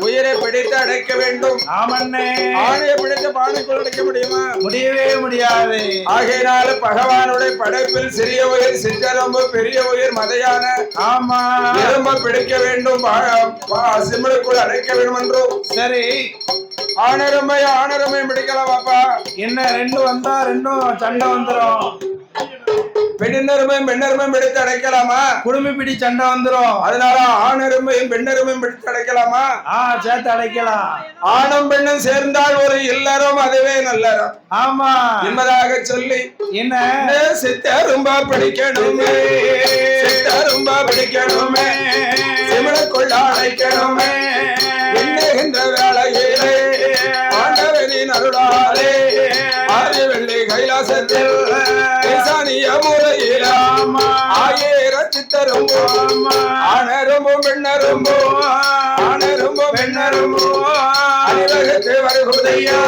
உயிரை பிடித்து அடைக்க வேண்டும். ஆணையை பிடித்து பானைக்குள் அடைக்க முடியுமா? முடியவே முடியாது. ஆகையினால பகவானுடைய படைப்பில் சிறிய உயிர் சிற்றரம்பு, பெரிய உயிர் மதையான எறும்பை பிடிக்க வேண்டும், சிம்மலுக்குள் அடைக்க வேண்டும் என்றும். சரி, ஆணரம்பை பிடிக்கலாம் பாப்பா. என்ன ரெண்டு வந்தா ரெண்டும் சண்டை வந்துடும். பெண்ணெருமையும் பெண்ணெருமையும் பிடித்து அடைக்கலாமா? குடும்பி பிடி சண்டை வந்துடும். அதனால ஆணெருமையும் பெண்ணெருமையும் பிடித்து அடைக்கலாமா? சேர்த்து அடைக்கலாம். ஆணும் பெண்ணும் சேர்ந்தால் ஒரு இல்லறம், அதுவே நல்லறம். ஆமா என்பதாக சொல்லி என்ன சித்தரும்பா பிடிக்கணுமே, சித்தரும்பா பிடிக்கணுமே, சிமலுக்குள்ள அடைக்கணுமே, எண்ணுகின்ற வேளையிலே ஆண்டவனின் அருளாலே ஆதி வெள்ளி கைலாசத்தில் முறையில ஆயிரத்தித்தரும்போ ஆணரும்போ பெண்ணரும்போ ஆணரும்போ பெண்ணரும்போ அணிவகத்து வருகுதையா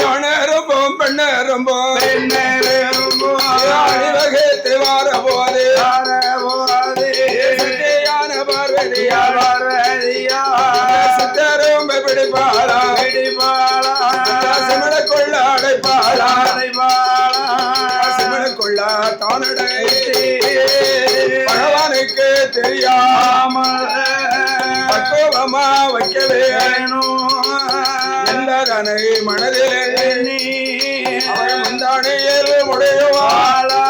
ஆணரும்போ பெண்ணரும்போ பெண்ணரும்போ அணிவகத்து வர போதே சித்தரும் பிடிப்பாளா சிமலுக்குள்ள அடைப்பாளா சிமலுக்குள்ள தானடை பகவானுக்கு தெரியாமல் பக்குவமா வைக்கவே எந்தனை மனதிலே அவன் முந்தானியில் முடிவாளா,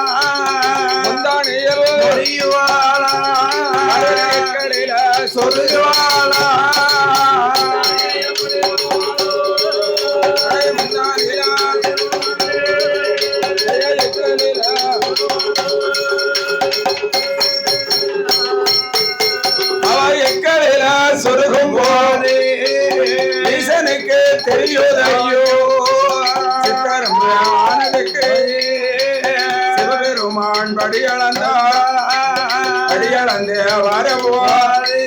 முந்தானியில் முடிவாளா, சொல்லுவாளா, அவ எக்கலில சொருகும் போது ஈசனுக்கு தெரியுதையோ. சித்தரம் ஆனதுக்கு சிவபெருமான் படியளந்த வரவோது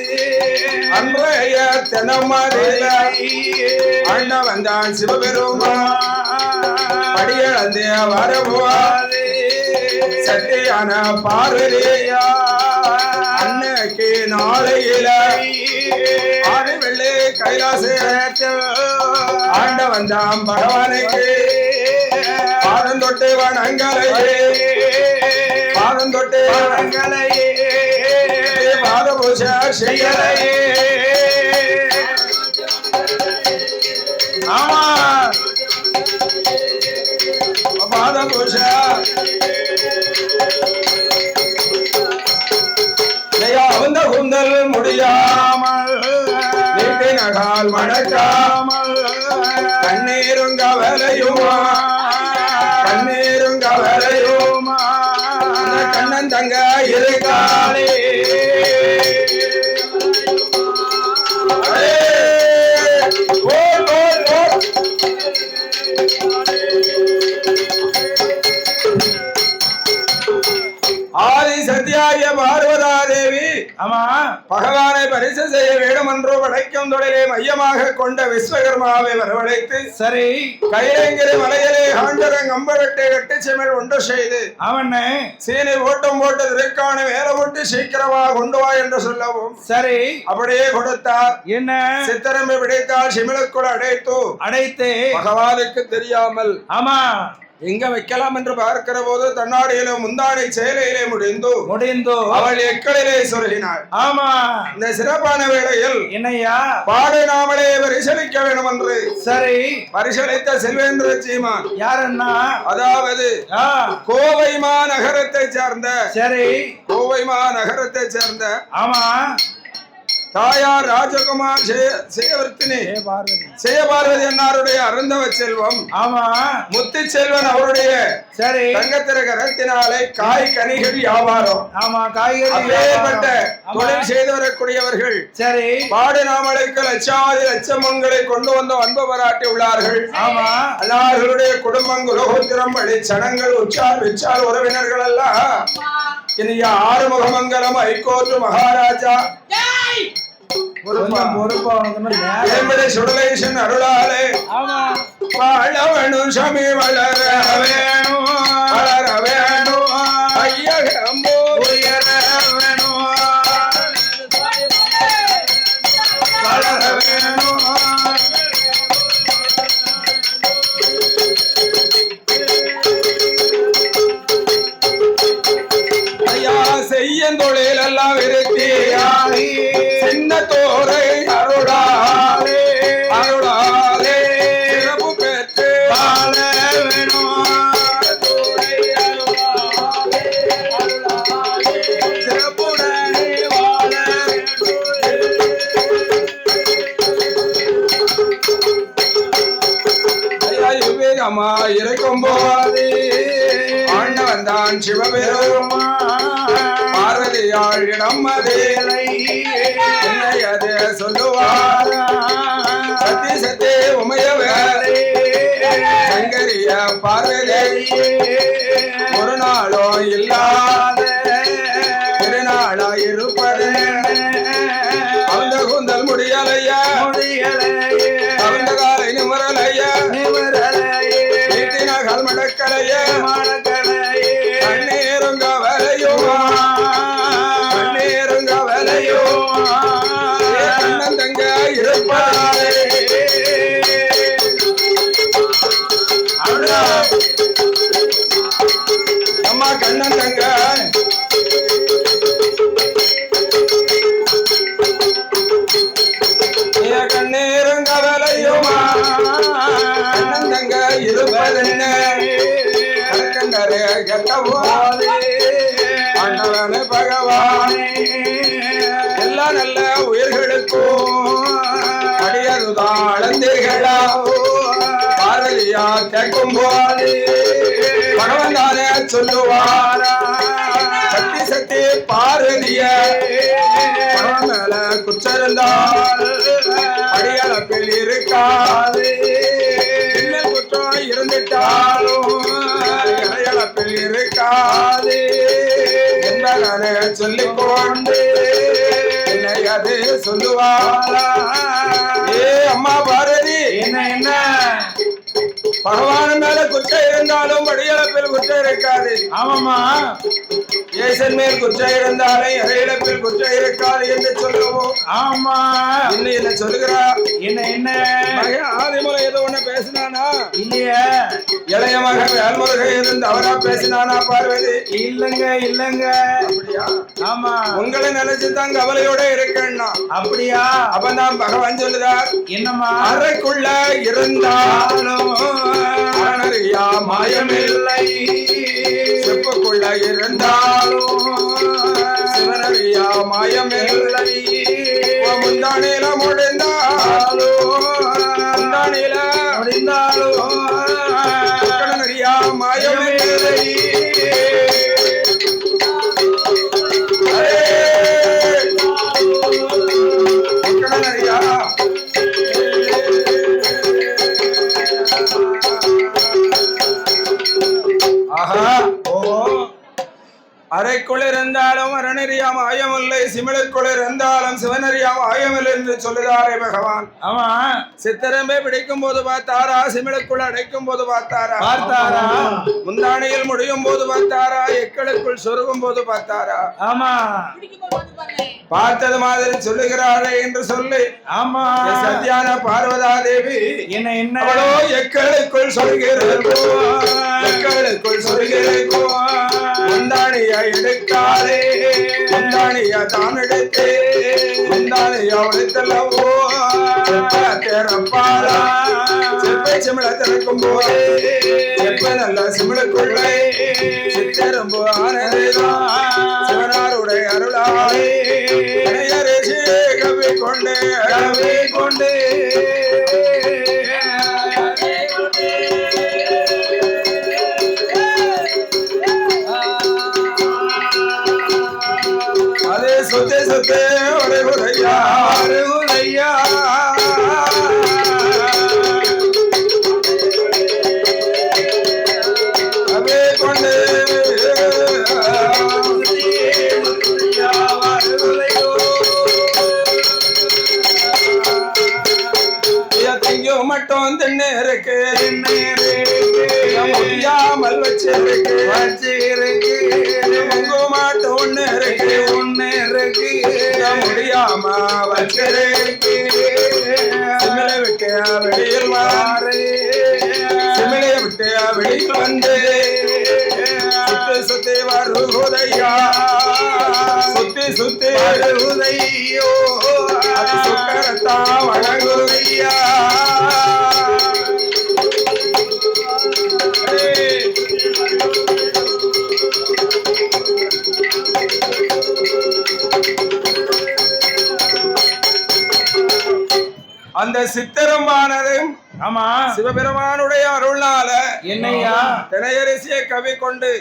அன்றைய தினமதில ஆண்ட வந்தான் சிவபெருமான் படியளந்த வரவோது சத்தியான பார்வதியா அன்னைக்கு நாளையில ஆறு வெள்ளி கைலாச ஆண்ட வந்தான் பகவானுக்கு பாதம் தொட்டு வணங்கலையே, பாதம் தொட்டு வணங்கலையே, பாத பூஜை செய்யலையே. ஆமா பாத பூஜை அவந்த குந்தல் முடியாமல் நீட்டு நகால் மடக்காமல் கண்ணீரும் கவலையுமா, கண்ணீரும் கவலையுமா கண்ணன் தங்க இருக்காளே. ஆதி சத்யாய பார்வதா தேவி பகவானை பரிசு செய்ய வேண்டும் என்றோ படைக்கும் தொழிலை மையமாக கொண்ட விஸ்வகர்மாவை வரவழைத்து சரி கைலங்கிரி மலையிலே ஆண்டரங் அம்பரட்டை கட்டி செமல் ஒன்று செய்து அவனை சீனை ஓட்டம் போட்டு திருக்கான வேலை போட்டு சீக்கிரமா கொண்டு வா என்று சொல்லவும் சரி அப்படியே கொடுத்தார். என்ன சித்தரம்பை பிடித்தால் சிமிலுக்குள் அடைத்து பகவானுக்கு தெரியாமல் ஆமா எங்க வைக்கலாம் என்று பார்க்கிற போது தன்னாடியிலே முந்தானை செயலையிலே முடிந்து அவள் எக்கலிலே சொருகினாள். ஆமா இந்த சிறப்பான வேளையில் என்னையா பாடு நாமளே பரிசளிக்க வேண்டும் என்று சரி பரிசளித்த செல்வேந்திர சீமான் யாருன்னா அதாவது கோவை மாநகரத்தை சேர்ந்த சரி கோவை மாநகரத்தை சேர்ந்த ஆமா தாயார் ராஜகுமார் செய்யபார்வதி அன்னாருடைய அருந்தவ செல்வம் ஆமா முத்து செல்வன் அவருடைய சரி தங்கத்திரகரத்தினாலே காய் கனிகள் வியாபாரம் ஆமா காய்கறி அப்பேற்பட்ட தொழில் செய்து வரக்கூடியவர்கள் சரி பாடு நாமளுக்கு லட்சாதி லட்சமங்களை கொண்டு வந்து அன்பு பாராட்டி உள்ளார்கள். ஆமா எல்லார்களுடைய குடும்பங்கள் உலகோத்திரம் வழி சனங்கள் உச்சார் விச்சார் உறவினர்கள் எல்லாம் இனிய ஆறுமுகமங்கலம் ஐகோர்ட் மகாராஜா கொஞ்சம் பொறுப்பா உனக்கு நேரம். ஏம்படி சுடலேசன் அருளாலே ஆமா வாழ வேணும் சாமி வளர வேணும் வளர வேணும் ஐயகம்போ உயர வேணும் வளர வேணும் ஐயா செய்யும் தொழில் எல்லாம் விருத்தியாகி சின்ன தோரை அருளாலே அருளாலே சிறப்பு பெற்று வாழ வேணும் சிறப்புடனே வாழ விவேகமா இருக்கும் போது ஆண்டவன் தான் சிவபெருமா பார்வதியாள் இடம் அதேலை என்னை அதே சொல்லுவார் சத்தி சத்தே உமைய வேலை சங்கரிய பார்வதியே ஒரு நாளும் இல்லாத திருநாளா இருப்பது அந்த கூந்தல் முடியலையா அந்த காலை நிமரலையா வீட்டின கால் மடக்கலையா கண்ணீருங்க வலையுமா கண்ணீருங்க வலையுமா கண்ணன் தங்க இருப்பாரே அம்மா கண்ணன் தங்க கண்ணீருங்க வலையுமா கண்ணன் தங்க இருப்பதென்ன கண்டரே கட்டவாதே ஆண்டவனே பகவானே எல்லா நல்ல உயிர்களுக்கும் அடியதுதான் அழந்தீர்களா பார்வதியா கேட்கும் போது பகவான் தானே சொல்லுவாரா சக்தி சக்தி பார்வதிய பகவான் மேல குற்றந்தால் அடியளப்பில் இருக்காது குற்றம் இருந்துட்டாலும் இடையளப்பில் இருக்காது என்பதனை சொல்லிக்கொண்டு என்னை அது சொல்லுவாரா ஏ அம்மா பாரதி என்ன என்ன பகவான் மேல குற்றம் இருந்தாலும் அடியளப்பில் குற்றம் இருக்காது ஆமாமா ஏசன் மேல் குற்றம் இருந்தாலும் இடையிடப்பில் குற்றம் இருக்காது என்று சொல்லுவோம் ஆமா இன்னும் என்ன சொல்லுகிறா என்ன என்ன ஆதிமலை ஏதோ ஒண்ணு பேசினானா இல்லையா இளைய மக வேல்முருகை இருந்து அவரா பேசினானா பார்வதி இல்லங்க இல்லங்க அப்படியா ஆமா உங்களை நினைச்சுதான் கவலையோட இருக்கேன்னா அப்படியா அப்பதான் பகவான் சொல்லுதார் என்னம்மா அறைக்குள்ள இருந்தாலும் அரணறியா மாயமில்லை செப்புக்குள்ள இருந்தாலும் சிவனறியா மாயமில்லை முந்தானில முடிந்தாலும் முந்தானில முடிந்தாலும் கடனறியா மாயமில்லை கடனறியா அறைக்குள் இருந்தாலும் அரணறியாம் ஆயமில்லை சிமிழுக்குள் இருந்தாலும் சிவனறியாம் ஆயமில்லை என்று சொல்லுதாரே பகவான் ஆமா சித்திரம்பே பிடிக்கும் போது பார்த்தாரா சிமிழுக்குள் அடைக்கும் போது பார்த்தாரா பார்த்தாரா முந்தானையில் முடியும் போது பார்த்தாரா எக்களுக்குள் சொருகும் போது பார்த்தாரா ஆமா பார்த்தது மாதிரி சொல்லுகிறாரே என்று சொல்லி ஆமா சத்யான பார்வதா தேவி என்ன என்னவளோ எக்களுக்குள் சொல்கிறோ எக்களுக்குள் சொல்கிறோ முந்தானியா எடுக்காதே முந்தானியா தான் எடுத்தே முந்தானியா உழைத்தல்லவோ திறப்பாரா செப்பை சிமிழ திறக்கும் போது செப்ப நல்ல சிமிழுக்குள்ளே சித்தரம்பு ஆனதுதான் சிவனாருடைய அருளாலே கவி கொண்டே கவி கொண்டே அதே சொத்தே சொத்தே உடையா உடையா கவி கொண்டே மட்டும் தின்னு இருக்கு முடியாமல் வச்சிருக்கு உங்க மட்டும் ஒண்ணு இருக்கு முடியாம வச்சிருக்கு சிமிலை விட்டு வெளியில் மாறு சிமிலைய விட்டு வெளியில் வந்து சுத்தி சுத்தி வருவதையா சுத்தி சுத்தி வருவதையோ சுக்கரத்தா வழங்குதையா அந்த சித்திரமானதும் ஆமா சிவபெருமானுடைய அருள்னால என்னையா தினையரிசிய கவி கொண்டு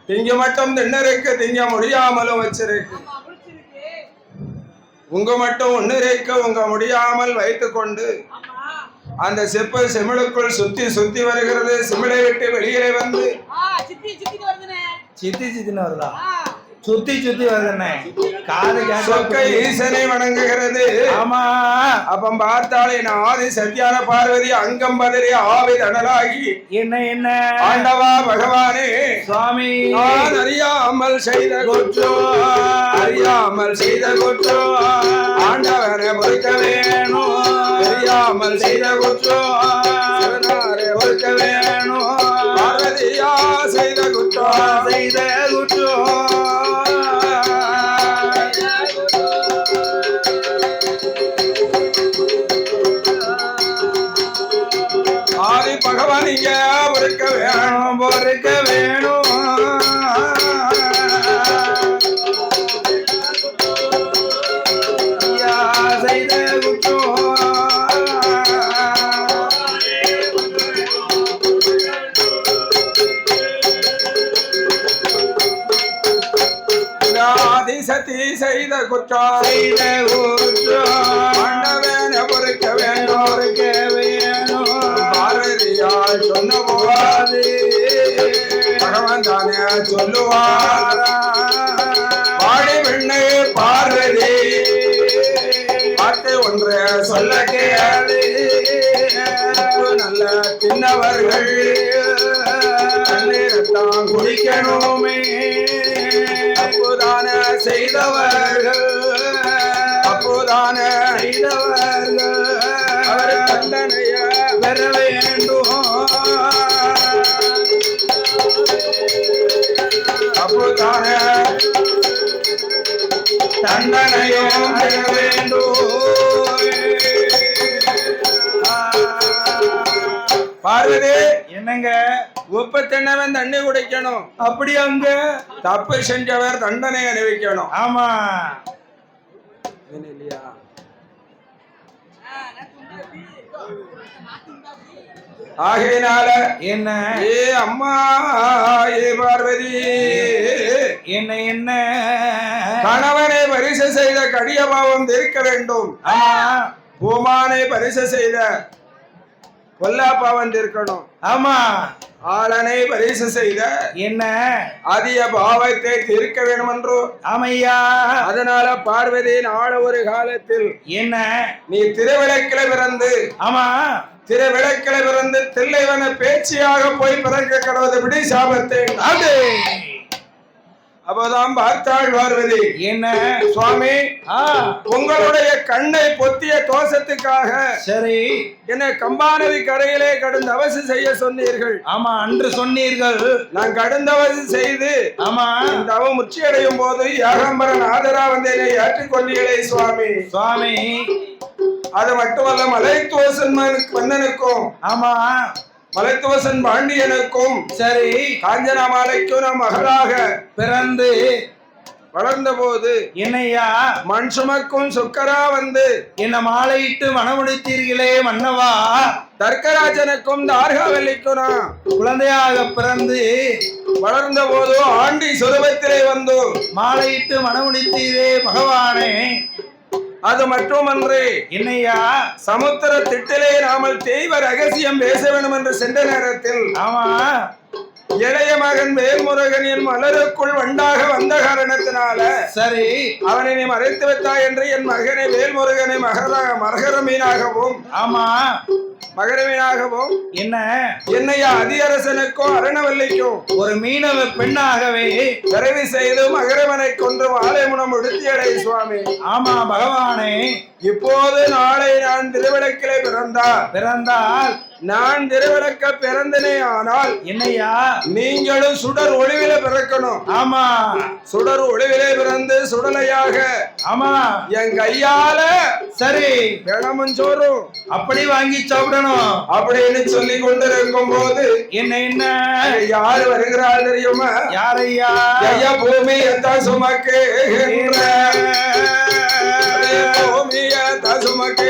திங்க மட்டும் திண்ணருக்கு திங்க முடியாமலும் வச்சிருக்கு உங்க மட்டும் ஒன்னு இருக்கு உங்க முடியாமல் வைத்துக் கொண்டு அந்த செப்பு செமிழுக்குள் சுத்தி சுத்தி வருகிறது சிமிழை விட்டு வெளியே வந்து சித்தின்னு வருதா சுத்தி சுத்தி வருதுண்ணே காது சொக்கை ஈசனை வணங்குகிறது ஆமா அப்ப பார்த்தாலே ஆதி சத்யான பார்வதி அங்கம் பதறி ஆவி தடலாகி என்ன ஆண்டவா பகவானே சுவாமி நான் அறியாமல் செய்த குற்றம் ஆண்டவனை பொறுக்க வேணும் அறியாமல் செய்த குற்றம் பொறுக்க வேணும் பார்வதியா செய்த குற்றம் ஆதி பகவான் இங்க பொறுக்க வேணும் செய்த ஆதி சதி செய்த குற்றம் ஆண்டவனை பொறுக்க வேணும் பார்வதியால் சொன்ன போது பகவான் தானே சொல்லுவார் பாடி வெண்ணை பார்வதி வார்த்தை ஒன்று சொல்ல கேளு நல்ல தின்னவர்கள் தண்ணீரத்தான் குடிக்கணுமே அப்புதான செய்தவர்கள் அவர் தண்டனைய பெற வேண்டும் அப்புதான தண்டனையும் பெற வேண்டும் பார்வதி என்னங்க உப்பு தின்னவன் தண்ணி குடிக்கணும் அப்படி அங்க தப்பு செஞ்சவர் தண்டனை அனுபவிக்கணும் ஆமா இல்லையா ஆகையினால என்ன ஏ அம்மா ஏ பார்வதி என்ன கணவனை பரிசு செய்த கடிய பாவம் தீர்க்க வேண்டும் பூமானை பரிசு செய்த பொல்லா பாவம் தீர்க்கணும் ஆமா ஆளனை பரிசு செய்த என்ன அதிக பாவத்தை தீர்க்க வேண்டும் என்றோ ஆமையா அதனால பார்வதி நாள ஒரு காலத்தில் என்ன நீ திருவிளக்கில பிறந்து ஆமா திருவிளக்கில பிறந்து தில்லைவன பேச்சியாக போய் பிறக்க கடவுது விடி சாபத்தை அப்போதான் பார்த்தாள் பார்வதி என்ன சுவாமி உங்களுடைய கண்ணை பொத்திய தோஷத்துக்காக சரி என்ன கம்பாநதி கரையிலே கடுந்தவசு செய்ய சொன்னீர்கள் ஆமா அன்று சொன்னீர்கள் நான் கடுந்தவசு செய்து ஆமா தவம் முற்றியடையும் போது யாகம்பரன் ஆதரா வந்தேனை ஏற்றுக்கொண்டீர்களே சுவாமி அது மட்டுமல்ல மலைத்துவசன் மன்னனுக்கும் ஆமா மலைத்துவசன் பாண்டியனுக்கும் சரி காஞ்சனமாலைக்கும் நம் மகளாக பிறந்து வளர்ந்த போது என்னையா மண் சுமக்கும் சுக்கரா வந்து என்ன மாலையிட்டு மனமுடித்தீர்களே மன்னவா தர்க்கராஜனுக்கும் தார்காவல்லிக்கும் நான் குழந்தையாக பிறந்து வளர்ந்த போது ஆண்டி சுரூபத்திலே வந்து மாலையிட்டு மனமுடித்தீரே பகவானே அது மட்டுமன்று என்னையா சமுத்திர திட்டிலே நாமல் தெய்வ ரகசியம் பேச வேண்டும் என்று சென்ற நேரத்தில் ஆமா இளைய மகன் வேல்முருகன் என் மலருக்குள் வண்டாக வந்த காரணத்தினால சரி அவனை நீ மறைத்து வைத்தாய் என்று என் மகனை வேல்முருகனை மரகர மீனாகவும் ஆமா மகரவீனாகவும் என்ன என்னையா அதியரசனுக்கும் அரணவல்லிக்கும் ஒரு மீனவ பெண்ணாகவே பிறவி செய்து மகரவனை கொன்று ஆலயமுனம் உடுத்தியடை சுவாமி. ஆமா பகவானே, இப்போது நாளை நான் திருவிளக்கிலே பிறந்தால் நான் திருவிளக்க பிறந்தனே ஆனால் என்னையா நீங்களும் சுடர் ஒளிவில பிறக்கணும். ஆமா சுடர் ஒளிவிலே பிறந்து சுடலையாக ஆமா என் கையால சரி தினமும் சோறும் அப்படி வாங்கி சாப்பிடணும் அப்படின்னு சொல்லி கொண்டிருக்கும் போது என்ன யாரு வருகிறாள் தெரியுமா? யாரையா? ஐயா பூமி எத்தான் சுமக்கு சுமக்கு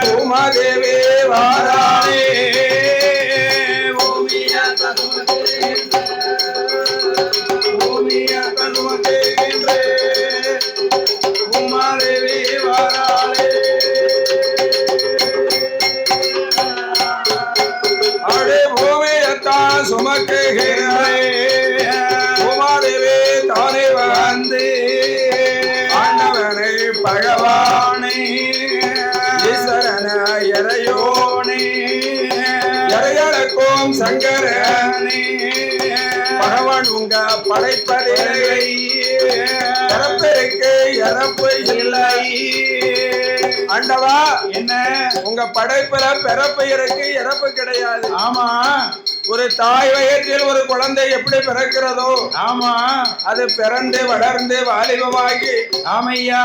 பூமாதேவி வாராளே பூமாதேவி வாராளே அடே பூமியத்தான் சுமக்குகிறே பூமாதேவி தானே வந்து ஆண்டவனை பகவானை ஈஸ்வரன இறையோனே இறையளக்கும் சங்கரனே பகவான் உங்க படைப்பதில்லை இறப்பிற்கு இறப்பு இல்லை. ஆண்டவா என்ன உங்க படைப்புல பிறப்பு இருக்கு இறப்பு கிடையாது. ஆமா ஒரு தாய் வயிற்றில் ஒரு குழந்தை எப்படி பிறக்கிறதோ ஆமா அது பிறந்து வளர்ந்து வாலிபமாகி ஆமையா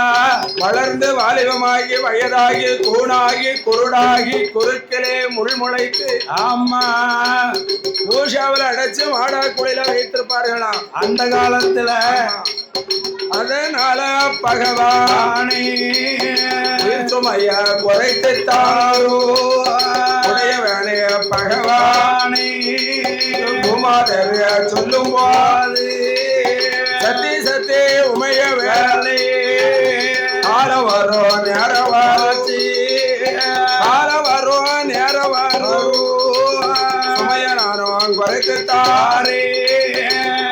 வளர்ந்து வாலிபமாகி வயதாகி கூணாகி குருடாகி குறுக்கிலே முள்முளைத்து ஆமா பூஷாவில் அடைச்சு மாடா குழியில வைத்திருப்பார்களாம் அந்த காலத்துல. அதனால பகவானே சுமைய குறைத்து தாரோ உடையவனே பகவானே பூமாதேவிய சொல்லும் போது சத்தி சத்தி உமைய வேலை காலம் வரும் நேரம் வாச்சி காலம் வரும் நேரம் வரும் சுமைய நானும் குறைத்து தாரே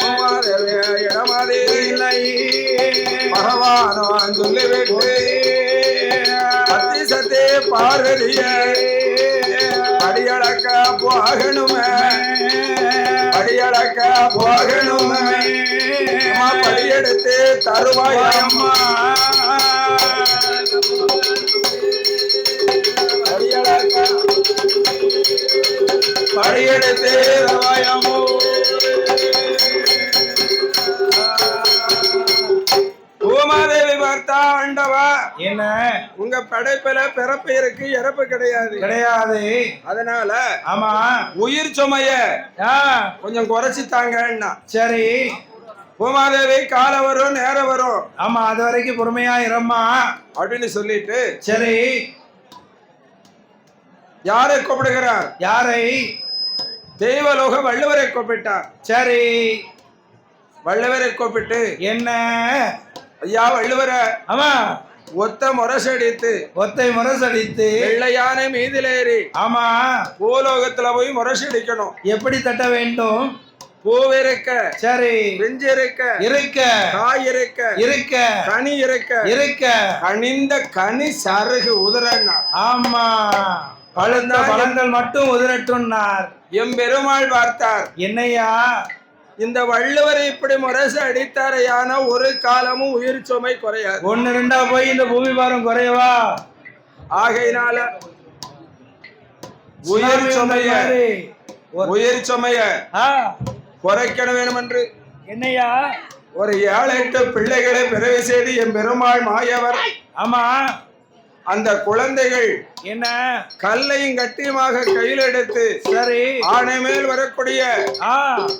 பூமாதேவிய இடமாதே இல்லை பகவானோ சொல்லிவிட்டு சத்தி சத்தி பார்வதிய படியளக்க போகணுமே படியளக்க போகணுமே படியெடுத்து தருவாயம்மா படியளக்க படியெடுத்து தருவாயம்மோ பூமாதேவி பார்த்தா ஆண்டவா என்ன உங்க படைப்புல பிறப்பு இருக்கு இறப்பு கிடையாது கிடையாது. அதனால ஆமா உயிர் சுமைய கொஞ்சம் குறைச்சித்தாங்கன்னா சரி. பூமாதேவி காலம் வரும் நேரம் வரும் ஆமா அது வரைக்கும் பொறுமையா இரும்மா அப்படின்னு சொல்லிட்டு சரி. யாரை கூப்பிடுகிறார்? யாரை? தெய்வலோக வள்ளுவரை கூப்பிட்டார். சரி வள்ளுவரை கூப்பிட்டு என்ன ஐயா வள்ளுவர ஆமா ஒத்த முரசடித்து ஒத்தை முரசடித்து வெள்ளையானை மீதிலேறி ஆமா பூலோகத்துல போய் முரசடிக்கணும். எப்படி தட்ட வேண்டும்? பூவிருக்க சரி வெஞ்சிருக்க இருக்க காய் இருக்க இருக்க கனி இருக்க இருக்க கனிந்த கனி சருகு உதிரன்னா ஆமா பழுந்த பழங்கள் மட்டும் உதிரட்டுன்னார். எம்பெருமாள் பார்த்தார். என்னையா இந்த வள்ளுவரை இப்படி முரசு அடித்தாரையான ஒரு காலமும் உயிர் சுமை குறையாது. ஒன்னு ரெண்டா போய் இந்த பூமி பாரம் குறையவா? ஆகையினால உயிர் சுமைய குறைக்க வேண்டும் என்று என்னையா ஒரு 7-8 பிள்ளைகளை பிறவி செய்து என் பெருமாள் மாயவர். ஆமா அந்த குழந்தைகள் என்ன கல்லையும் கட்டியுமாக கையில் எடுத்து சரி ஆணை மேல் வரக்கூடிய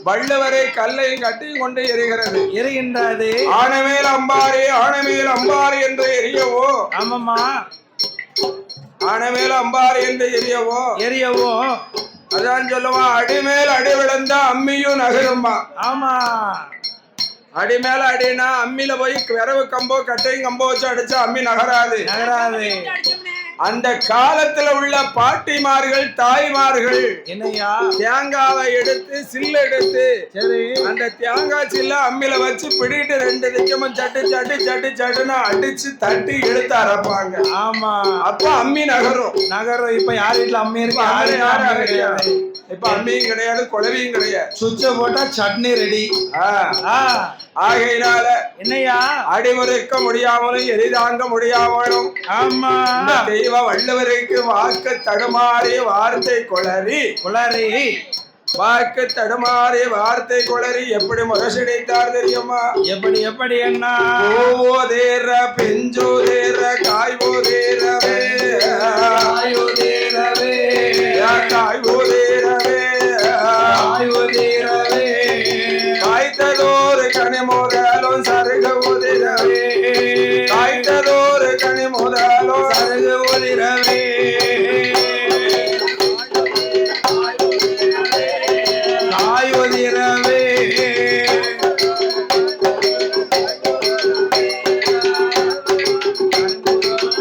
வள்ளுவரை கல்லையும் கட்டியும் கொண்டு எரிகின்றது. ஆணை மேல் அம்பாரி ஆணை மேல் அம்பாரி என்று எரியவோ. ஆமாமா ஆணை மேல் அம்பாரி என்று எரியவோ அதான் சொல்லுவான். அடிமேல் அடி விழுந்த அம்மியும் நகரும்பா. ஆமா அடி மேல அடினா அம்மியில போய் விரவு கம்போ கட்டையும் கம்போ வச்சு அடிச்சா அம்மி நகராது. அந்த காலத்துல உள்ள பாட்டிமார்கள் தாய்மார்கள் என்னையா தேங்காவை எடுத்து சில்லு எடுத்து சரி அந்த தேங்காய் சில்ல அம்மில வச்சு பிடிட்டு ரெண்டு திக்கமும் சட்டு சட்டு சட்டு சட்டுன்னு அடிச்சு தட்டி எடுத்து அரைப்பாங்க. ஆமா அப்ப அம்மி நகரும். நகரம் இப்ப யார் வீட்டுல அம்மி இருக்கு? யாரு யாரும் அம்மி கிடையாது. கிடையாது. இப்ப அம்மியும் கிடையாது, குழவியும் கிடையாது. சுவிட்ச போட்டா சட்னி ரெடி. ஆகையினால என்னையா அடிமுறைக்க முடியாமலும் எளிதாங்க முடியாமலும் ஆமா தெய்வ வள்ளுவருக்கு வாக்கு தடுமாறி வார்த்தை குளறி வாக்கு தடுமாறி வார்த்தை குளறி எப்படி முரசடித்தார் தெரியுமா? எப்படி எப்படி என்ன ஓதேற பெஞ்சோதேற காய்வோதேரவே காயோதேரவே காய்வோதேரவே காயோதேரவே காய்த்ததோரு கனி முதலும் சருக உதிரவே காய்த்ததோரு கனி முதலும் சருகு உதிரவே காயோதிரவே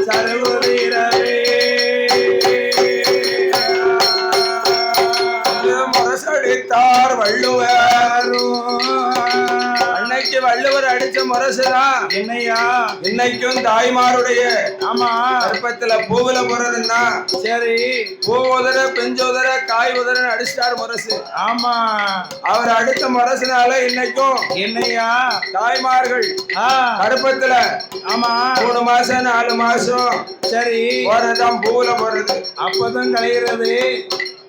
சருகுதிரவே முரசடித்தார் வள்ளுவர். அன்னைக்கு வள்ளுவர் அடிச்ச முரசுதான் என்னையா இன்னைக்கும் தாய்மாருடைய ஆமா கற்பத்துல பூவுல போறதுன்னா சரி பூ உதர பெஞ்சோதர காய் உதரன்னு அடிச்சிட்டார் முரசு. ஆமா அவர் அடித்த முரசுனால இன்னைக்கும் என்னையா தாய்மார்கள் கற்பத்துல ஆமா 3 மாசம் 4 மாசம் சரி போறதுதான் பூவுல போறது. அப்பதான் கலைகிறது.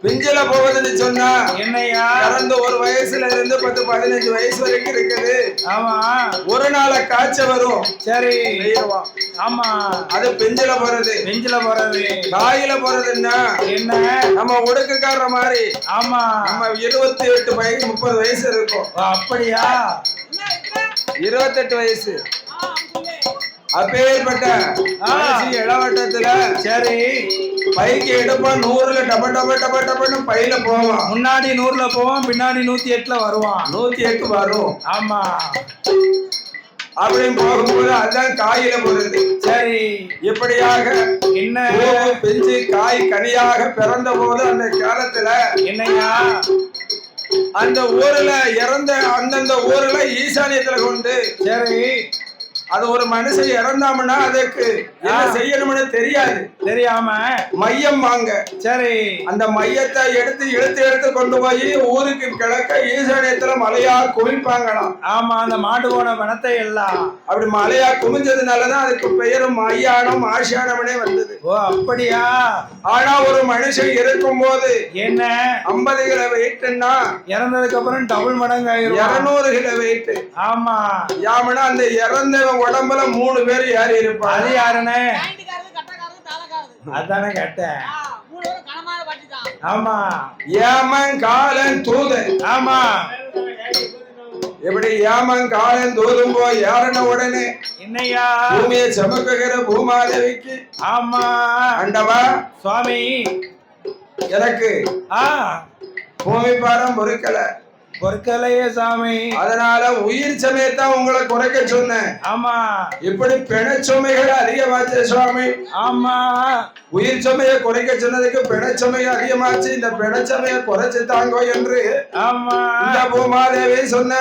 பிஞ்சில போவதுன்னு சொன்னா என்னையா பிறந்து 1 வயசுல இருந்து 10-15 வயசு வரைக்கும் இருக்குது. ஆமா ஒரு நாள காய்ச்ச வரும். சரி ஆமா அது பிஞ்சில போறது. நெஞ்சில போறது காயில போறதுன்னா என்ன நம்ம உடுக்குக்காரற மாதிரி. ஆமா நம்ம 28 வயசு 30 வயசு இருக்கும். அப்படியா 28 வயசு அப்பேற்பட்ட இளவட்டத்துல சரி பைக்கு எடுப்பான் 100ல டப டப டப டபன்னு பையில போவான். முன்னாடி 100ல போவான், பின்னாடி 108ல வருவான். 108 வரும். ஆமா அப்படின்னு போகும்போது அதுதான் காயில போறது. சரி இப்படியாக என்ன பிஞ்சு காய் கனியாக பிறந்த போது அந்த காலத்துல என்னையா அந்த ஊர்ல இறந்த அந்தந்த ஊர்ல ஈசானியத்துல கொண்டு சரி அது ஒரு மனுஷன் இறந்தாமனா அதுக்கு என்ன செய்யணும்னு தெரியாது. தெரியாம மையம் வாங்க. சரி அந்த மையத்தை எடுத்து கொண்டு போய் ஊருக்கு கிழக்க ஈசானியத்துல மலையா குவிப்பாங்களாம். ஆமா அந்த மாட்டு போன பணத்தை எல்லாம் அப்படி மலையா குமிஞ்சதுனாலதான் அதுக்கு பெயரும் மையானம் ஆசியானம்னே வந்தது. ஓ அப்படியா? ஆனா ஒரு மனுஷன் இருக்கும் போது என்ன 50 கிலோ வெயிட்னா இறந்ததுக்கு அப்புறம் டபுள் மடங்கு ஆயிரும். 200 கிலோ வெயிட். ஆமா யாமனா அந்த இறந்த உடம்புல 3 பேர் ஏறி இருப்பாங்க. அது யாருன்னு அதானே கேட்டேன். ஆமா ஏமன் காலன் தூதன். ஆமா எப்படி ஏமன் காலன் தூதும் போய் ஏறின உடனே என்னையா பூமியை சமக்குகிற பூமாதேவிக்கு ஆமா ஆண்டவா சுவாமி எனக்கு பூமி பாரம் பொறுக்கலையே சாமி. அதனால உயிர் சமயத்தான் உங்களை குறைக்க சொன்னேன். ஆமா இப்படி பிணச்சுமைகள் அதிகமாச்சு சுவாமி. ஆமா உயிர் சுமையை குறைக்க சொன்னதுக்கு பிணச்சுமை அதிகமாச்சு. இந்த பிணச்சுமையை குறைச்சு தாங்கோ என்று ஆமா இந்த பூமாதேவி சொன்ன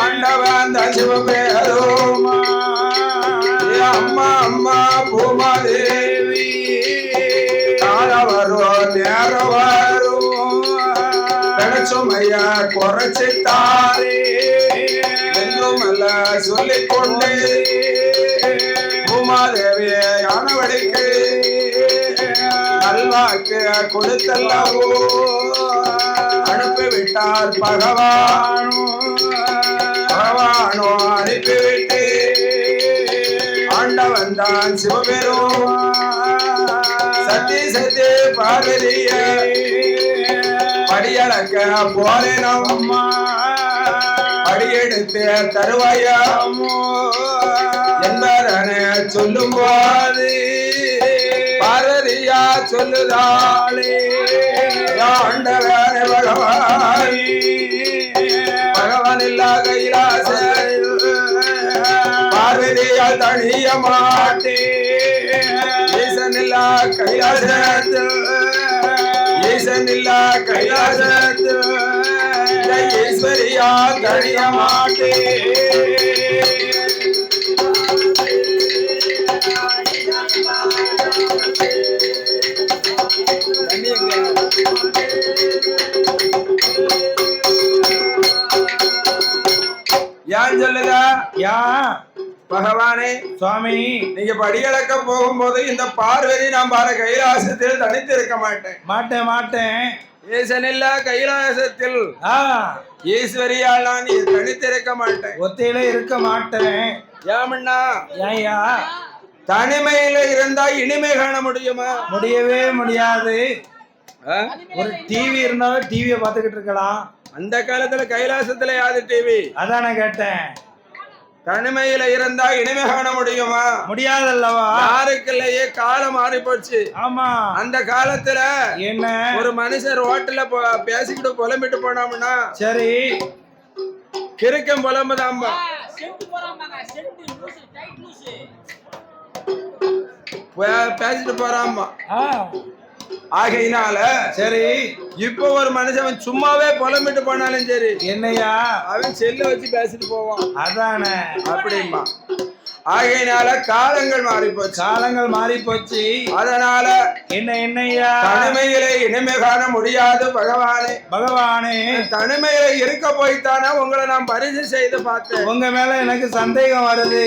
ஆண்டவன் தான் சிவபேரும் அம்மா அம்மா பூமாதேவி கால வரும் நேரம் வரும் சுமைய குறைச்சித்தாரே என்றும் அல்ல சொல்லிக் கொண்டு பூமாதேவிய யானவடிக்கு நல்வாக்கு கொடுத்தல்லவோ அனுப்பிவிட்டார் பகவானோ அனுப்பிவிட்டு ஆண்டவன் தான் சிவபெரும் சத்தி சத்தி பார்வதிய படியளக்க போறேனம் படியெடுத்து தருவாயாமோ என்பதனை சொல்லும் போது பார்வதியா சொல்லுதாளே ஆண்டவன் பகவான் பகவான் இல்லா கைலாச பார்வை பார்வதியால் தனிய மாட்டே ஈசனில்லா கைலாசத்தில் ஈசனில்லா கைலாசத்தில் ஈஸ்வரியால் தனிய மாட்டே ஏன் சொல்லுதா யான் பகவானே சுவாமி நீங்க படியளக்க போகும்போது இந்த பார்வதி நான் பாரு கைலாசத்தில் தனித்து இருக்க மாட்டேன் மாட்டேன் மாட்டேன் ஈசனில்லா கைலாசத்தில் ஈஸ்வரியால் நான் தனித்திருக்க மாட்டேன் ஒத்தையில இருக்க மாட்டேன் ஏமண்ணா ஏயா தனிமையில இருந்தா இனிமை காண முடியுமா முடியவே முடியாது ஒரு டிவி இருந்தாலும் டிவியை பார்த்துக்கிட்டு இருக்கலாம் அந்த காலத்துல கைலாசத்துல யாது டிவி அதான் நான் கேட்டேன் தனிமையில இருந்தா இனிமை காண முடியுமா முடியாதல்லவா யாருக்கு இல்லையே காலம் மாறி போச்சு ஆமா அந்த காலத்துல என்ன ஒரு மனுஷன் ரோட்டுல பேசிக்கிட்டு புலம்பிட்டு போனோம்னா சரி கிறுக்கம் புலம்புதாம்பா பேசிட்டு போறாம்பா ஆகையினால சரி இப்ப ஒரு மனுஷன் சும்மாவே புலம்பிட்டு போனாலும் சரி என்னையா அவன் செல்ல வச்சு பேசிட்டு போவான் அதானே அப்படிமா ஆகையினால காலங்கள் மாறி போச்சு காலங்கள் மாறி போச்சு அதனால என்னையா தனிமையிலே இனிமை காண முடியாது பகவானே பகவானே தனிமையில இருக்க போய்த்தானே உங்களை நான் பரிசு செய்து பார்த்தேன் உங்க மேல எனக்கு சந்தேகம் வருது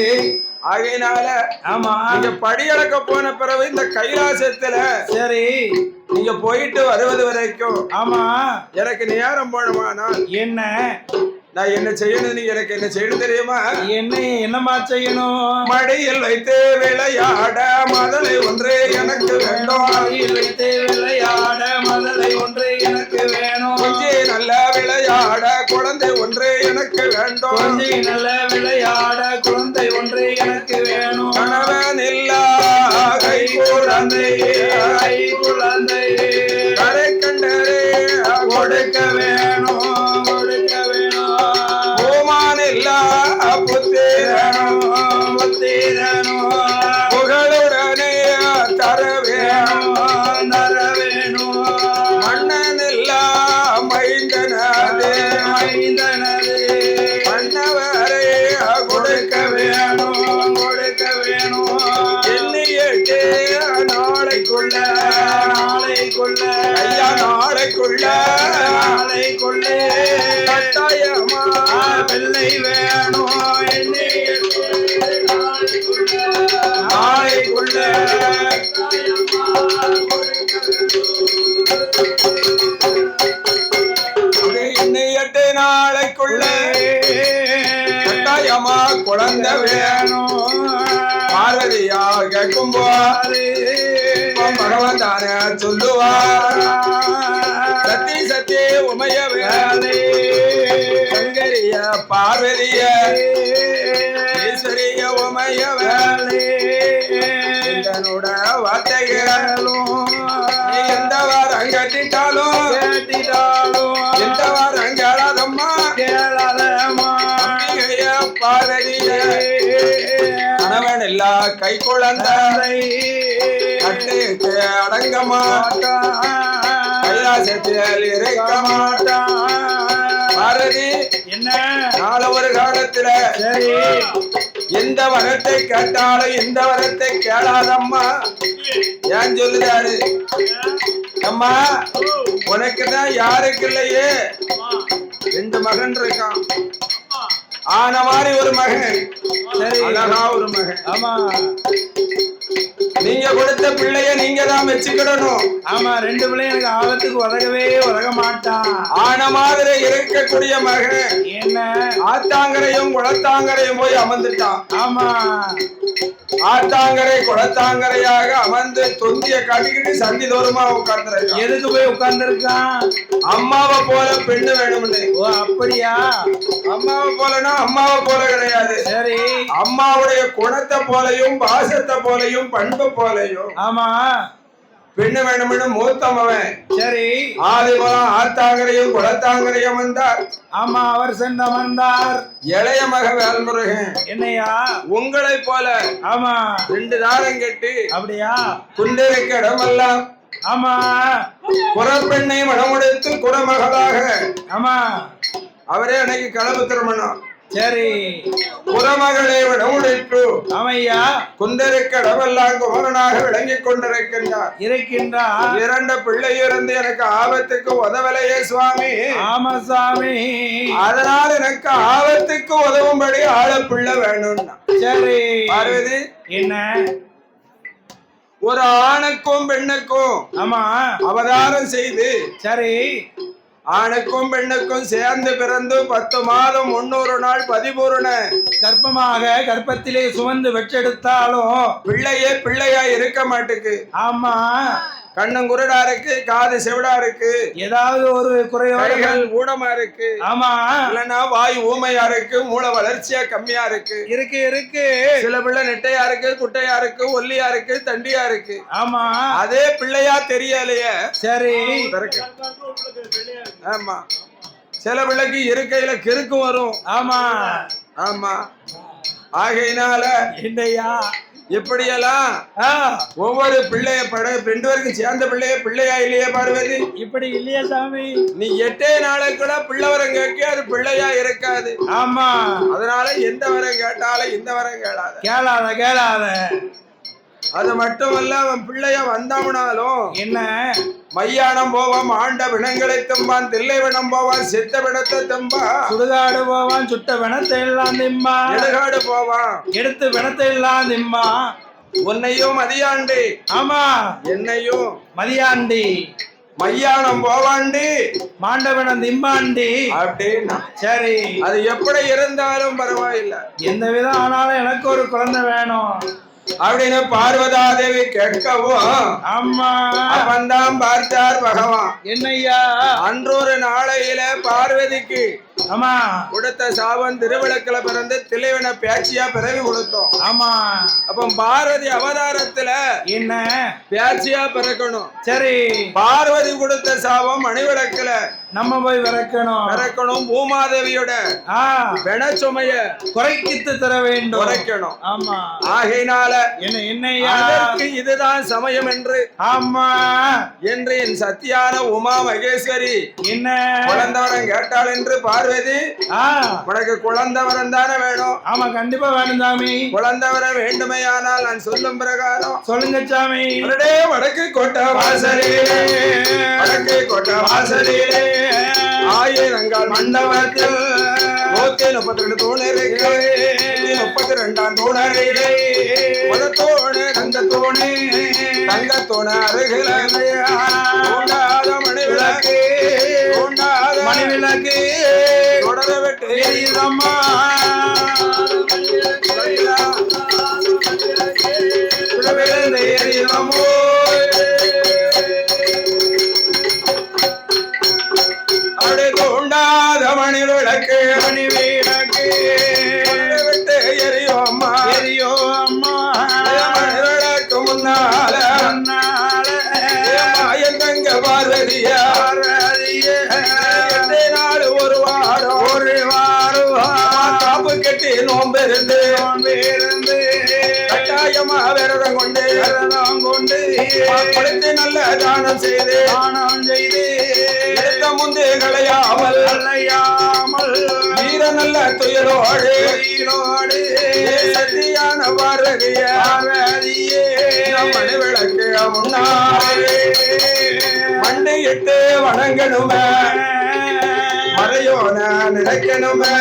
ஆகையினால ஆமா நீங்க படியளக்க போன பிறகு இந்த கைலாசத்துல சரி நீங்க போயிட்டு வருவது வரைக்கும் ஆமா எனக்கு நேரம் போனமானால் என்ன நான் என்ன செய்யணும் நீ எனக்கு என்ன செய்யணும் தெரியுமா என்னமா செய்யணும் மடியில் வைத்து விளையாட மதலை ஒன்று எனக்கு வேண்டும் மடியில் வைத்து விளையாட மதலை ஒன்று எனக்கு வேணும் கொஞ்சி நல்ல விளையாட குழந்தை ஒன்று எனக்கு வேண்டும் கொஞ்சி நல்ல விளையாட குழந்தை ஒன்று எனக்கு வேணும் கணவன் இல்லா கை குழந்தை கரை கண்டரே கொடுக்க வேணும் கொடுக்க வேணும் பூமான் இல்லா புத்திரனும் புகழுடனே தர வேணும் தர வேணும் மன்னன் இல்லா மைந்தனது மன்னவரை கொடுக்க வேணும் எண்ணியட்டே நாளைக்குள்ள ஐயா நாளைக்குள்ள கட்டாயமா வெள்ளை வேணும் நாளைக்குள்ள எண்ணியட்டு நாளைக்குள்ள கட்டாயமா குழந்தை வேணும் பார்வதியா கேட்கும்போது பகவான் தானே சொல்லுவார் சத்தி சத்தி உமைய வேலை சங்கரிய பார்வதிய ஈஸ்வரிய உமைய வேலை என்னோட வார்த்தைகளும் நீ எந்த வாரம் கேட்டிட்டாலும் எந்த வாரம் கேளாதம்மா அம்பிகைய பார்வதிய கணவன் இல்லா கை குழந்தை கட்டுக்கு அடங்க மாட்டான் கைலாசத்தில் இருக்க மாட்டான் பாரதி என்ன நாளை ஒரு காலத்துல சரி எந்த வரத்தை கேட்டாலும் எந்த வரத்தை கேளாதம்மா ஏன் சொல்லுதாரு அம்மா உனக்குதான் யாருக்கு இல்லையே 2 மகன் இருக்கான் ஆன மாதிரி ஒரு மகன் சரி அழகா ஒரு மகன் ஆமா நீங்க கொடுத்த பிள்ளைய நீங்க தான் வச்சுக்கிடணும் ஆமா 2 பிள்ளைங்க எனக்கு ஆபத்துக்கு உதக மாட்டான் ஆன மாதிரி இருக்கக்கூடிய மகன் என்ன ஆத்தாங்கரையும் குளத்தாங்கரையும் போய் அமர்ந்துட்டான் ஆமா ஆத்தாங்கரை குளத்தாங்கரையாக அமர்ந்து தொந்திய காட்டிக்கிட்டு சந்தி தோறுமா உட்கார்ந்துருக்கான் எதுக்கு போய் உட்கார்ந்துருக்கான் அம்மாவை போல பெண்ணு வேணும்னு ஓ அப்படியா அம்மாவை போலனா அம்மாவை போல கிடையாது சரி அம்மாவுடைய குணத்தை போலையும் பாசத்தை போலையும் பண்பு போலையும் ஆமா பெண்ணு வேணும்னு மூத்தம் அவன். சரி. ஆதிபலம் ஆத்தாங்கரையும் குளத்தாங்கரையும் வந்தார். ஆமா, அவர் சென்றமர்ந்தார். இளைய மக வேல்முருகன் என்னையா உங்களை போல ஆமா 2 தாரம் கட்டி அப்படியா குண்டிருக்க இடமெல்லாம் ஆமா குறப்பெண்ணை மனமுடைத்து குறமகளாக ஆமா அவரே அன்னைக்கு கலப்பு திருமணம். சரி. குறமகளை விடமுடைத்து ஆமையா குந்திருக்க இடமெல்லாம் குமரனாக விளங்கிக் கொண்டிருக்கின்றார். 2 பிள்ளை இருந்து எனக்கு ஆபத்துக்கு உதவலையே சுவாமி. ஆமா சுவாமி. அதனால் எனக்கு ஆபத்துக்கு உதவும்படி ஆள பிள்ளை வேணும்னா. சரி. பார்வதி என்ன ஒரு ஆணுக்கும் பெண்ணுக்கும் ஆமா அவதாரம் செய்து சரி ஆணுக்கும் பெண்ணுக்கும் சேர்ந்து பிறந்து 10 மாதம் 300 நாள் பதிபூரண கர்ப்பமாக கர்ப்பத்திலே சுமந்து வெற்றெடுத்தாலும் பிள்ளையே பிள்ளையா இருக்க மாட்டுக்கு. ஆமா கண்ணும் குருடா இருக்கு, காது செவிடா இருக்கு, ஏதாவது ஒரு குறைகள் ஊனமா இருக்கு, ஆமா இல்லன்னா வாய் ஊமையா இருக்கு, மூளை வளர்ச்சியா கம்மியா இருக்கு, இருக்கு சில பிள்ளை நெட்டையா இருக்கு, குட்டையா இருக்கு, ஒல்லியா இருக்கு, தண்டியா இருக்கு. ஆமா அதே பிள்ளையா தெரியலையே. சரி. ஆமா சில பிள்ளைக்கு இருக்கையில கிறுக்கும் வரும். ஆமா ஆமா ஆகையினால என்னையா எப்படியெல்லாம் ஒவ்வொரு பிள்ளைய 2 பேருக்கும் சேர்ந்த பிள்ளையா இல்லையே பார்வதி. இப்படி இல்லையா சாமி. நீ 8 நாளைக்கு கூட பிள்ளை வரம் கேட்க அது பிள்ளையா இருக்காது. ஆமா அதனால எந்த வரம் கேட்டாலும் இந்த வரம் கேளாத. அது மட்டுமல்ல அவன் பிள்ளைய வந்தவனாலும் என்ன மையானம் போவான், ஆண்ட பிணங்களை திம்பான், தில்லை வினம் போவான், செத்த பிணத்தை திம்பா, சுடுகாடு போவான், சுட்ட பிணத்தை எல்லாம் திம்பா, இடுகாடு போவான், எடுத்து பிணத்தை எல்லாம் திம்பா, உன்னையும் மதியாண்டி ஆமா என்னையும் மதியாண்டி, மையானம் போவாண்டி, மாண்டவனம் திம்பாண்டி அப்படின்னா. சரி. அது எப்படி இருந்தாலும் பரவாயில்லை, எந்த விதம் ஆனாலும் எனக்கு ஒரு குழந்தை வேணும் அப்படின்னு பார்வதாதேவி கேட்கவும் அம்மா அவன்தான் பார்த்தார் பகவான். என்னையா அன்றொரு நாளையில பார்வதிக்கு ஆமா கொடுத்த சாபம் திருவிளக்குல பிறந்து திளைவன பேச்சியா பிறவி கொடுத்தோம். ஆமா அப்ப பார்வதி அவதாரத்துல என்ன பேச்சியா பிறக்கணும். சரி. பார்வதி கொடுத்த சாபம் மணிவிளக்குல நம்ம போய் பிறக்கணும். பூமாதேவியோட பெணச்சுமைய குறைக்கித்து தர வேண்டும், குறைக்கணும். ஆமா ஆகையினால என்னையா இதுதான் சமயம் என்று ஆமா என்று என் சத்தியான உமா மகேஸ்வரி என்ன குழந்தவரம் கேட்டாள் என்று பார்வதி உனக்கு குழந்தவரம் தானே வேணும். ஆமா கண்டிப்பா வேணும் சாமி. குழந்தவரம் வேண்டுமையானால் நான் சொல்லும் பிரகாரம் சொல்லுங்க சாமி. வடக்கு கோட்டை வாசலிலே, வடக்கு கோட்டை வாசலிலே ஆயிரங்கால் மண்டபத்தில் 132 தூண் இருக்கு, 32ஆம் தூண் அருகே முதத்தோடு தங்கத்தோணு, தங்கத்தோணு அருகில தூண்டாத மணிவிளக்கு, தூண்டாத மணிவிளக்கு தொடர விட்டு எரியுதம்மா, எரியுதமோ அப்படி தூண்டாத மணிவிளக்கு, மணிவிளக்கு விட்டு எரியோ அம்மா, மணிவிளக்கு முன்னால எங்க பார்வதியா 8 நாள் ஒரு வாரம் காப்பு கட்டி நோம்பிருந்து கட்டாயமா விரதம் கொண்டு படுத்து நல்ல தானம் செய்து எடுத்த முந்தே களையாமல் வீர நல்ல துயரோடு சத்தியான பார்வதியே மணிவிளக்கு முன்னாலே மண்டை இட்டு வணங்கணுமே, மறையோன நினைக்கணுமே,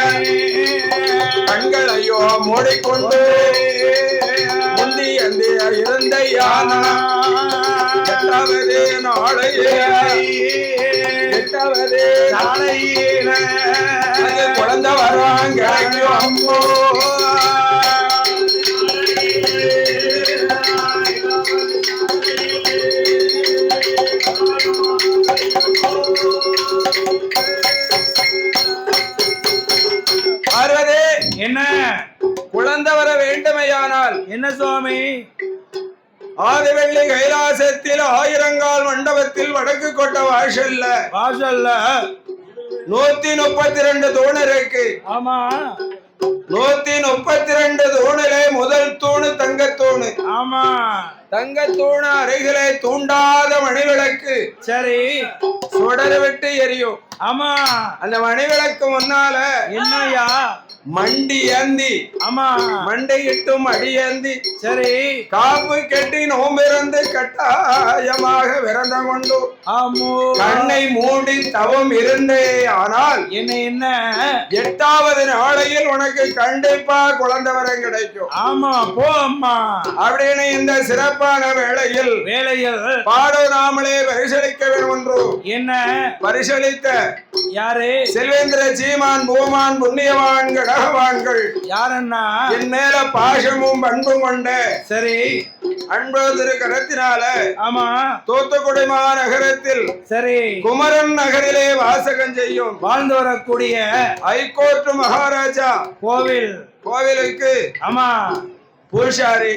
கண்களையோ மூடிக்கொண்டு முந்தி அந்த இருந்த யானா 8வது நாளையில குழந்தை வராங்க அம்மோ. என்ன குழந்தை வர வேண்டுமையானால் என்ன சுவாமி ஆதிவெள்ளி கைலாசத்தில் ஆயிரங்கால் மண்டபத்தில் வடக்கு கொட்ட வாசல்ல வாசல்ல 132 தூண் இருக்கு. ஆமா 132 தூணிலே முதல் தூணு தங்கத்தூணு. ஆமா தங்கத்தூணு அருகிலே தூண்டாத மணிவிளக்கு சரி சுடர் விட்டு எரியும். ஆமா அந்த மணிவிளக்கு முன்னால என்னையா மண்டி ஏந்தி ஆமா மண்டையிட்டும் அடி ஏந்தி சரி காப்பு கெட்டி நோம்பிருந்து கட்டாயமாக விரத கொண்டு ஆமோ கண்ணை மூடி தவம் இருந்தே. ஆனால் என்ன 8வது நாளையில் உனக்கு கண்டிப்பா குழந்தை வரம் கிடைக்கும். ஆமா போ அம்மா அப்படின்னு இந்த சிறப்பான வேளையில் பாடோராமலே பரிசளிக்க வேண்டும் என்று என்ன பரிசளித்த யாரு செல்வேந்திர சீமான் பூமான் புண்ணியவான் கடகவான்கள் யாரண்ணா என் மேல பாசமும் பண்பும் கொண்ட சரி அன்பு திருக்கரத்தினால ஆமா தூத்துக்குடி மாநகரத்தில் சரி குமரன் நகரிலே வாசகம் செய்யும் வாழ்ந்து வரக்கூடிய ஹைகோர்ட் மகாராஜா கோவிலுக்கு ஆமா பூசாரி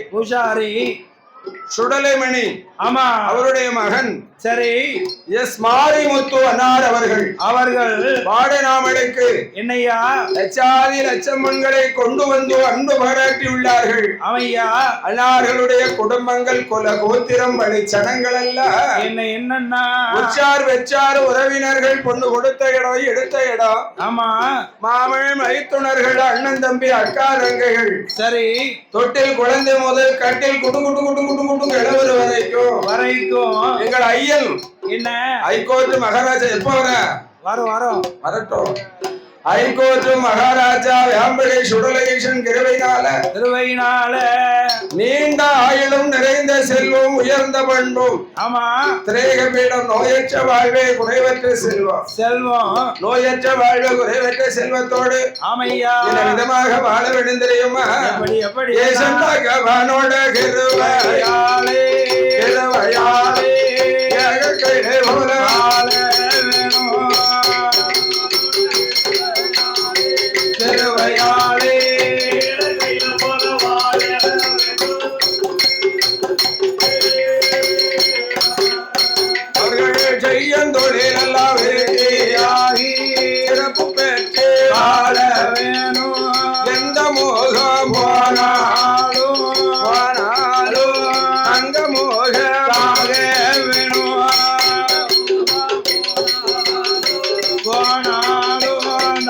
சுடலைமணி ஆமா அவருடைய மகன் சரி எஸ் மாரிமுத்து அன்னார் அவர்கள் பாடநாமலுக்கு என்னையா லட்சாதி லட்சமன்களை கொண்டு வந்து அன்பு பாராட்டியுள்ளார்கள். அவையா அன்னார்களுடைய குடும்பங்கள் குல கோத்திரம் வழி சனங்கள் அல்ல என்னன்னா உச்சார் வெச்சார் உறவினர்கள் பொண்ணு கொடுத்த இடம் எடுத்த இடம். ஆமா மாமன் மைத்துணர்கள் அண்ணன் தம்பி அக்கா தங்கைகள் சரி தொட்டில் குழந்தை முதல் கட்டில் குடு குடு குடு குடு குடு கிழவர் வரைக்கும் எங்கள் ஐயன் என்ன ஹைகோர்ட் மகாராஜா எப்ப வரட்டும். ஹைகோர்ட் மகாராஜா வேம்பகை சுடலேசன் கிருபையினால நீண்ட ஆயுளும் நிறைந்த செல்வம் உயர்ந்த பண்பும் ஆமா திரேக பீடம் நோயற்ற வாழ்வே குறைவற்ற செல்வம் நோயற்ற வாழ்வே குறைவற்ற செல்வத்தோடு ஆமையா விதமாக வாழ வேண்டும் தெரியுமா? எப்படி பகவானோட கிருபையாலே அவர்கள் செய்யும் தொழில் எல்லாம் சிறப்பு பெற்று வாழ வேணும். எந்த மோகம் போனாலும் அங்க மோகமாக வேணும்.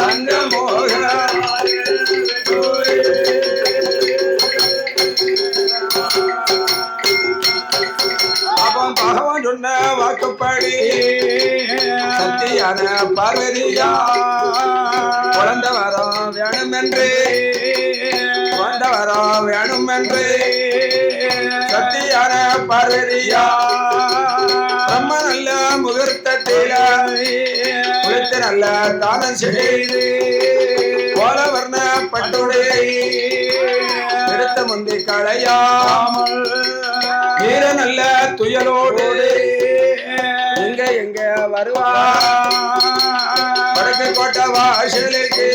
அங்க மோக பகவான் சொன்ன வாக்குப்படி சத்தியான பார்வதியா குழந்தை வரம் வேணும் என்று சத்தியான பார்வதியா பிரம்ம நல்ல முகூர்த்தத்தில குளித்து நல்ல தானம் செய்து கோலவர்ண பட்டுடைய எடுத்த முந்தி களையாமல் வீர நல்ல துயலோடு எங்க வருவா வடக்கு கோட்டை வாசலுக்கு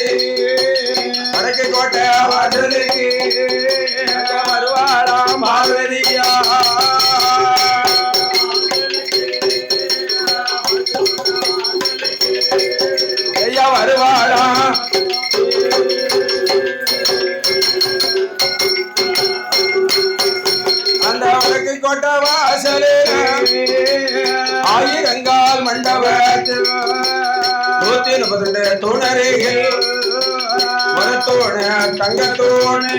வருவாளா பார்வதியா ஐயா வருவாளா அந்த வடக்கு கோட்டை வாசலே ஆயிரங்கால் மண்டபத்தில் 132 தூணருகில் தங்கத்தூணு